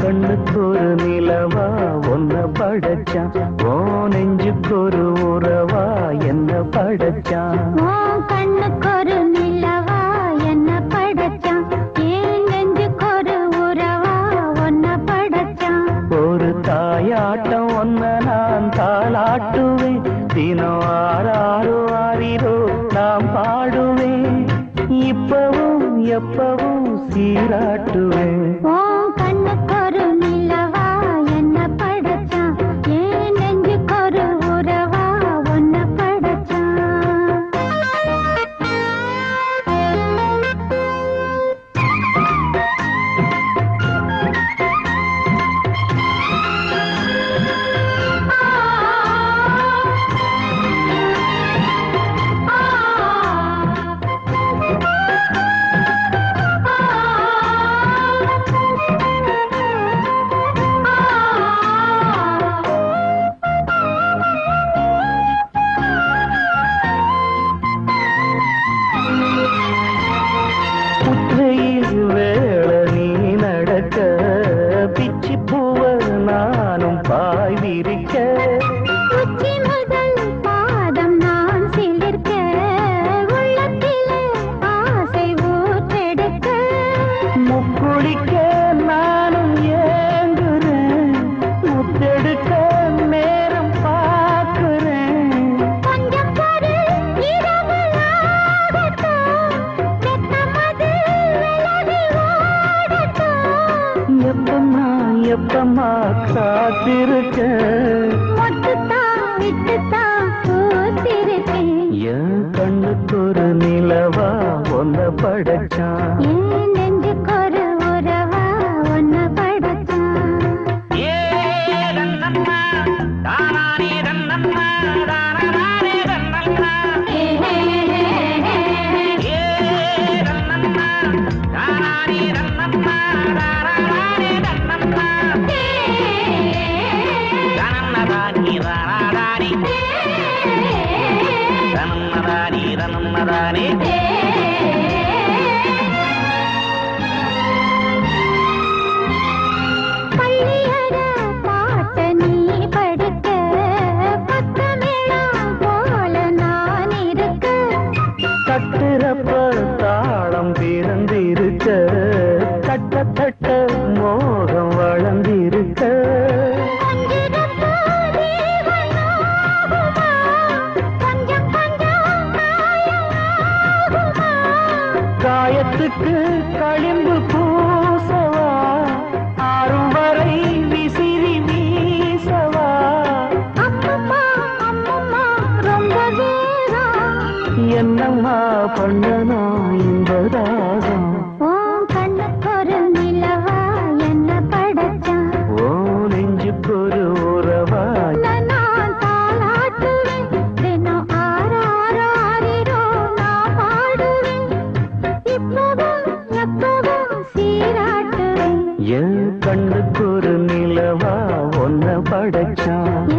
கண்ணுக்கு ஒரு நிலவா ஒன்ன படைச்சான், ஓ நெஞ்சுக்கு ஒரு உறவா என்ன படைச்சான். கண்ணுக்கு ஒரு நிலவா என்ன படைச்சான், ஏன் நெஞ்சுக்கு ஒரு உறவா ஒன்ன படைச்சான். ஒரு தாயாட்டம் ஒன்ன நான் தாளாட்டுவேன், தினம் ஆறாரோ ஆறிரோ நாம் பாடுவேன், இப்பவும் எப்பவும் சீராட்டுவேன். எப்பமா காத்திருக்க என் கண்ணுக்கு ஒரு நிலவா ஒன்ன படைச்சான், நெஞ்சுக்கு ஒரு உறவா ஒன்ன படைச்சான். தாளம் பிறந்திருக்க, கட்ட தட்ட மோகம் வளர்ந்திருக்க, காயத்துக்கு களிம்பு பூசவா, ஆறும் வரை விசிறி வீசவா, என்னம்மா பண்ணனா இந்த ராகம். கண்ணுக்கு ஒரு நிலவா என்ன படைச்சான், ஓ நெஞ்சுக்கு ஒரு உறவா நான் தாளாட்டுவேன், தினம் ஆறாரோ ஆறிரோ நான் பாடுவேன், இப்பவும் எப்பவும் சீராட்டுவேன். என் கண்ணுக்கு ஒரு நிலவா ஒன்ன படைச்சான்.